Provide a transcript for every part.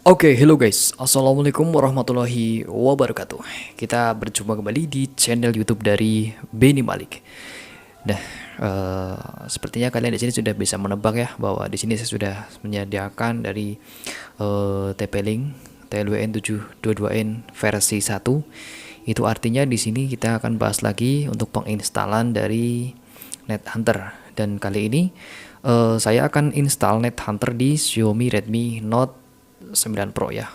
Oke, hello guys. Assalamualaikum warahmatullahi wabarakatuh. Kita berjumpa kembali di channel YouTube dari Beni Malik. Nah, sepertinya kalian di sini sudah bisa menebak ya bahwa di sini saya sudah menyediakan dari TP-Link TLWN 722N versi 1. Itu artinya di sini kita akan bahas lagi untuk penginstalan dari NetHunter. Dan kali ini saya akan install NetHunter di Xiaomi Redmi Note 9 Pro ya.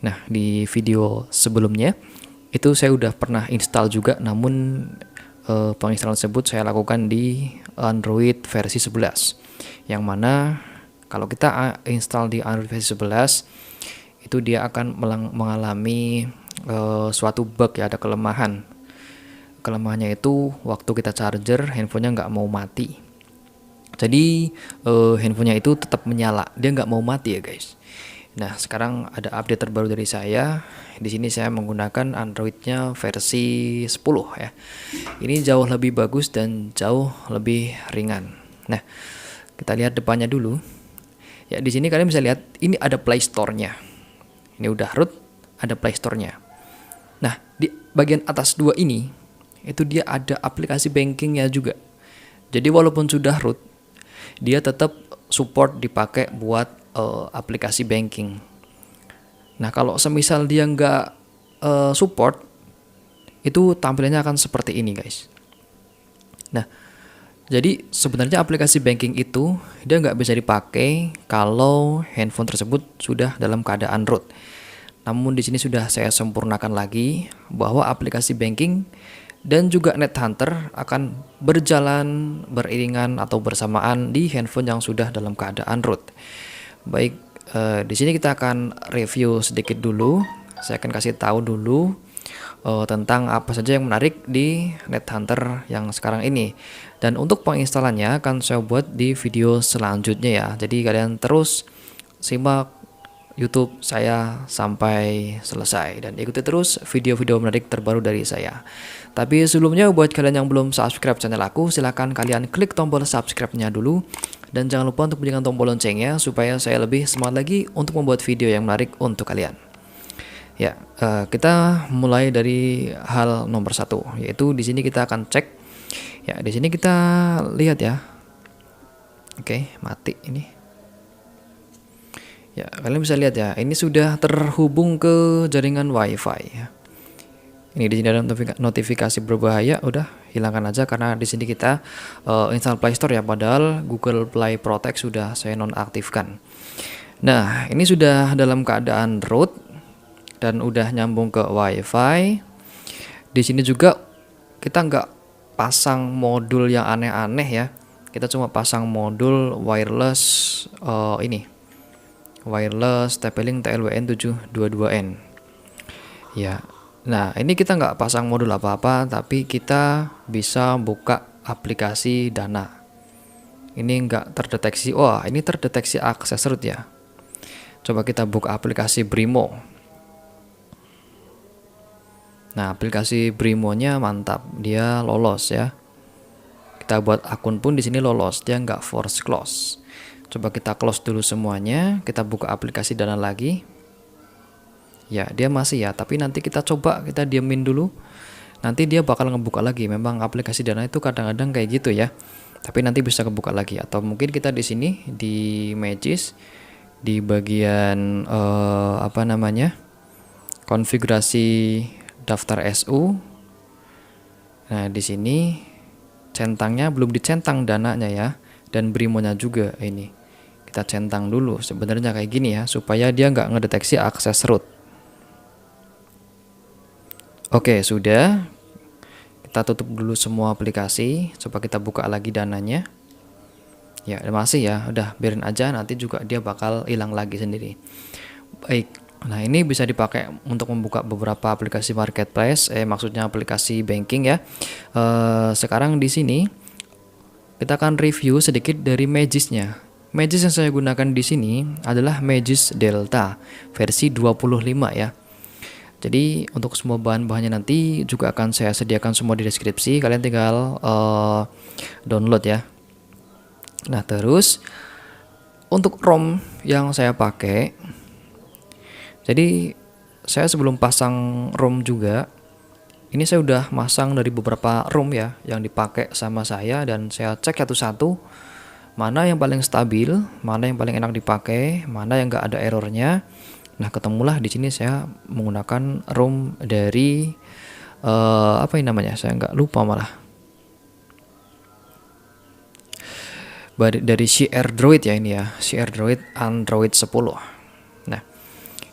Nah, di video sebelumnya itu saya udah pernah install juga, namun penginstalan tersebut saya lakukan di Android versi 11. Yang mana kalau kita install di Android versi 11 itu dia akan mengalami suatu bug ya, ada kelemahan. Kelemahannya itu waktu kita charger handphonenya nggak mau mati. Jadi handphonenya itu tetap menyala, dia nggak mau mati ya guys. Nah, sekarang ada update terbaru dari saya. Di sini saya menggunakan Androidnya versi 10 ya. Ini jauh lebih bagus dan jauh lebih ringan. Nah, kita lihat depannya dulu. Ya, di sini kalian bisa lihat ini ada Play Store-nya. Ini udah root, ada Play Store-nya. Nah, di bagian atas dua ini itu dia ada aplikasi bankingnya juga. Jadi walaupun sudah root, dia tetap support dipakai buat aplikasi banking. Nah, kalau semisal dia nggak support, itu tampilannya akan seperti ini guys. Nah, jadi sebenarnya aplikasi banking itu dia nggak bisa dipakai kalau handphone tersebut sudah dalam keadaan root. Namun di sini sudah saya sempurnakan lagi bahwa aplikasi banking dan juga NetHunter akan berjalan beriringan atau bersamaan di handphone yang sudah dalam keadaan root. Baik, di sini kita akan review sedikit dulu. Saya akan kasih tahu dulu tentang apa saja yang menarik di NetHunter yang sekarang ini. Dan untuk penginstalannya akan saya buat di video selanjutnya ya. Jadi kalian terus simak YouTube saya sampai selesai dan ikuti terus video-video menarik terbaru dari saya. Tapi sebelumnya buat kalian yang belum subscribe channel aku, silahkan kalian klik tombol subscribe-nya dulu. Dan jangan lupa untuk bunyikan tombol loncengnya supaya saya lebih semangat lagi untuk membuat video yang menarik untuk kalian. Ya, kita mulai dari hal nomor satu, yaitu di sini kita akan cek. Ya, di sini kita lihat ya. Oke, mati ini. Ya, kalian bisa lihat ya, ini sudah terhubung ke jaringan WiFi ya. Ini di sini ada notifikasi berbahaya, udah hilangkan aja karena di sini kita install Play Store ya, padahal Google Play Protect sudah saya nonaktifkan. Nah, ini sudah dalam keadaan root dan udah nyambung ke WiFi. Di sini juga kita nggak pasang modul yang aneh-aneh ya. Kita cuma pasang modul wireless wireless TP-Link TLWN 722N. Ya. Nah, ini kita nggak pasang modul apa-apa, tapi kita bisa buka aplikasi Dana. Ini nggak terdeteksi. Wah, ini terdeteksi akses root ya. Coba kita buka aplikasi Brimo. Nah, aplikasi Brimo-nya mantap, dia lolos ya. Kita buat akun pun di sini lolos, dia nggak force close. Coba kita close dulu semuanya. Kita buka aplikasi Dana lagi. Ya, dia masih ya, tapi nanti kita coba kita diamin dulu. Nanti dia bakal ngebuka lagi. Memang aplikasi Dana itu kadang-kadang kayak gitu ya. Tapi nanti bisa kebuka lagi, atau mungkin kita di sini di Magis di bagian konfigurasi daftar SU. Nah, di sini centangnya belum dicentang dananya ya, dan Brimonya juga ini. Kita centang dulu sebenarnya kayak gini ya, supaya dia nggak ngedeteksi akses root. Oke, sudah. Kita tutup dulu semua aplikasi. Coba kita buka lagi Dananya. Ya, masih ya. Udah, biarin aja. Nanti juga dia bakal hilang lagi sendiri. Baik. Nah, ini bisa dipakai untuk membuka beberapa aplikasi marketplace. Maksudnya aplikasi banking ya. Sekarang di sini kita akan review sedikit dari Magis-nya. Magis yang saya gunakan di sini adalah Magis Delta versi 25 ya. Jadi untuk semua bahan-bahannya nanti juga akan saya sediakan semua di deskripsi. Kalian tinggal download ya. Nah, terus untuk ROM yang saya pakai Jadi saya sebelum pasang ROM juga, ini saya udah masang dari beberapa ROM ya yang dipakai sama saya, dan saya cek satu-satu mana yang paling stabil, mana yang paling enak dipakai, mana yang nggak ada errornya. Nah, ketemulah di sini saya menggunakan ROM dari apa ini namanya? Saya nggak lupa malah. Dari CR Droid ya ini ya, CR Droid Android 10. Nah,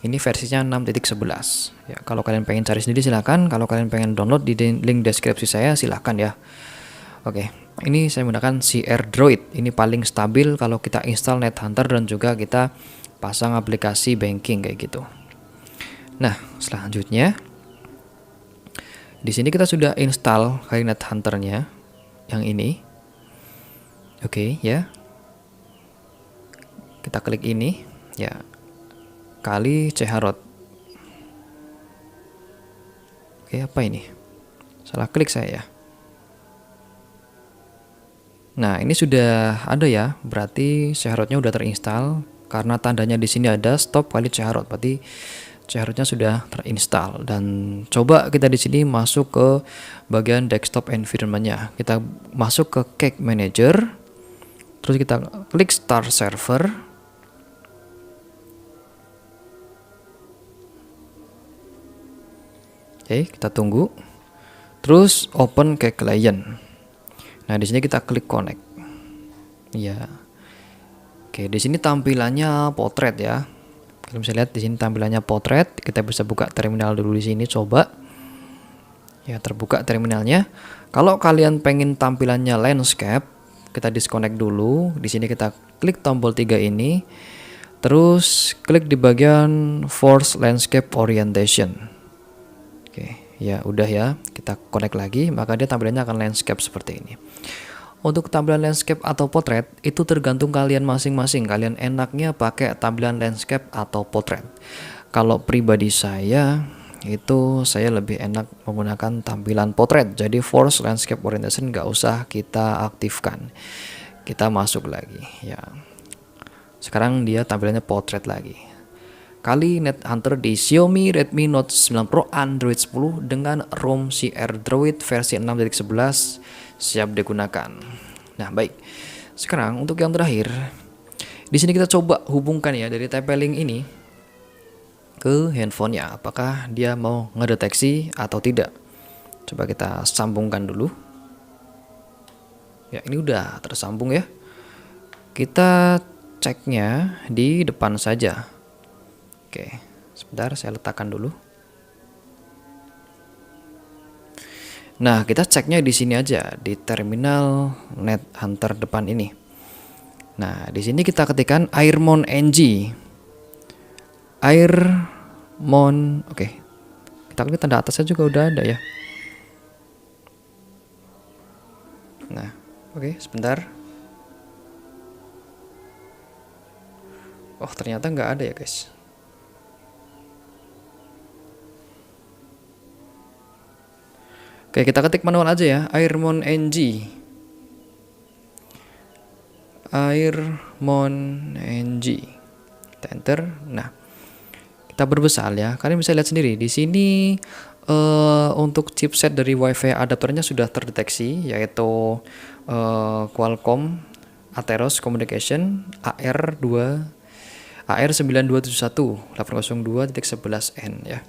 ini versinya 6.11. Ya, kalau kalian pengen cari sendiri silakan. Kalau kalian pengen download di link deskripsi saya silakan ya. Oke, ini saya menggunakan CR Droid. Ini paling stabil kalau kita install NetHunter dan juga kita pasang aplikasi banking kayak gitu. Nah, selanjutnya di sini kita sudah install kali NetHunter-nya yang ini. Oke, ya. Kita klik ini, ya. Kali Cheharot. Oke, apa ini? Salah klik saya ya. Nah, ini sudah ada ya, berarti Cheharotnya udah terinstall. Karena tandanya di sini ada stop kali Cheharot, berarti Cheharotnya sudah terinstall. Dan coba kita di sini masuk ke bagian desktop environment-nya. Kita masuk ke Cake Manager, terus kita klik Start Server. Oke, kita tunggu. Terus open ke client. Nah, di sini kita klik connect. Ya. Oke, di sini tampilannya potret ya. Kalian bisa lihat di sini tampilannya potret. Kita bisa buka terminal dulu di sini, coba. Ya, terbuka terminalnya. Kalau kalian pengen tampilannya landscape, kita disconnect dulu. Di sini kita klik tombol 3 ini. Terus klik di bagian Force Landscape Orientation. Oke, ya udah ya, kita connect lagi, maka dia tampilannya akan landscape seperti ini. Untuk tampilan landscape atau potret itu tergantung kalian masing-masing. Kalian enaknya pakai tampilan landscape atau potret. Kalau pribadi saya itu saya lebih enak menggunakan tampilan potret. Jadi Force Landscape Orientation nggak usah kita aktifkan. Kita masuk lagi ya. Sekarang dia tampilannya potret lagi. Kali NetHunter di Xiaomi Redmi Note 9 Pro Android 10 dengan ROM CR Droid versi 6.11 siap digunakan. Nah, baik. Sekarang untuk yang terakhir, di sini kita coba hubungkan ya dari TP-Link ini ke handphonenya. Apakah dia mau ngedeteksi atau tidak? Coba kita sambungkan dulu. Ya, ini udah tersambung ya. Kita ceknya di depan saja. Oke, sebentar saya letakkan dulu. Nah, kita ceknya di sini aja di terminal NetHunter depan ini. Nah, di sini kita ketikkan Airmon NG. Airmon, oke. Kita klik tanda atasnya juga udah ada ya. Nah, oke, sebentar. Oh, ternyata nggak ada ya, guys. Oke, kita ketik manual aja ya, Airmon NG. Airmon NG. Kita enter. Nah, kita berbesar ya. Kalian bisa lihat sendiri di sini untuk chipset dari WiFi adapternya sudah terdeteksi, yaitu Qualcomm Atheros Communication AR9271 802.11n ya.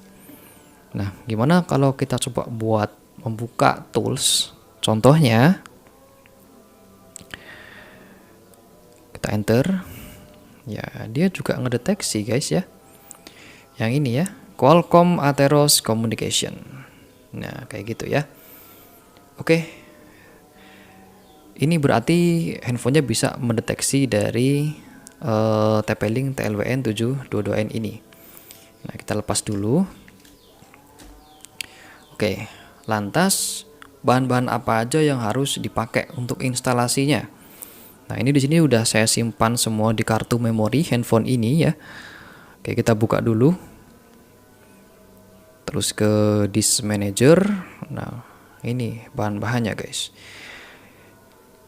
Nah, gimana kalau kita coba buat membuka tools? Contohnya kita enter. Ya, dia juga ngedeteksi guys ya. Yang ini ya, Qualcomm Atheros Communication. Nah, kayak gitu ya. Oke. Ini berarti handphonenya bisa mendeteksi dari TP-Link TLWN 722N ini. Nah, kita lepas dulu. Oke, lantas bahan-bahan apa aja yang harus dipakai untuk instalasinya? Nah, ini di sini udah saya simpan semua di kartu memori handphone ini ya. Oke, kita buka dulu. Terus ke disk manager. Nah, ini bahan-bahannya guys.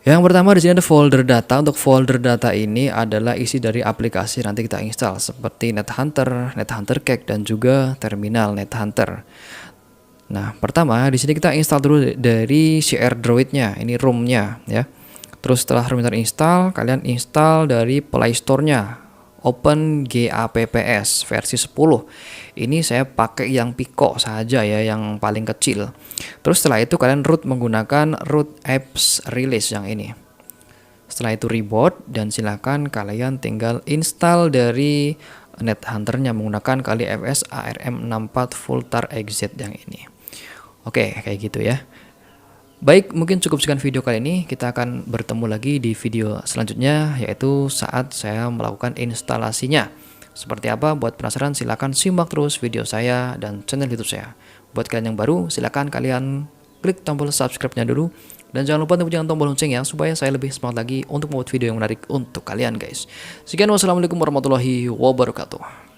Yang pertama di sini ada folder data. Untuk folder data ini adalah isi dari aplikasi nanti kita install seperti NetHunter, NetHunter Cake dan juga terminal NetHunter. Nah, pertama di sini kita install dulu dari si AirDroid-nya, ini ROM-nya ya. Terus setelah ROM terinstall, kalian install dari Play Store-nya. Open GApps versi 10. Ini saya pakai yang Pico saja ya, yang paling kecil. Terus setelah itu kalian root menggunakan root apps release yang ini. Setelah itu reboot dan silakan kalian tinggal install dari NetHunter-nya menggunakan kali fs ARM64 Fulltar Exit yang ini. Oke, kayak gitu ya. Baik, mungkin cukup sekian video kali ini. Kita akan bertemu lagi di video selanjutnya, yaitu saat saya melakukan instalasinya. Seperti apa? Buat penasaran, silahkan simak terus video saya dan channel YouTube saya. Buat kalian yang baru, silahkan kalian klik tombol subscribe-nya dulu. Dan jangan lupa tekan tombol lonceng ya, supaya saya lebih semangat lagi untuk membuat video yang menarik untuk kalian guys. Sekian, wassalamualaikum warahmatullahi wabarakatuh.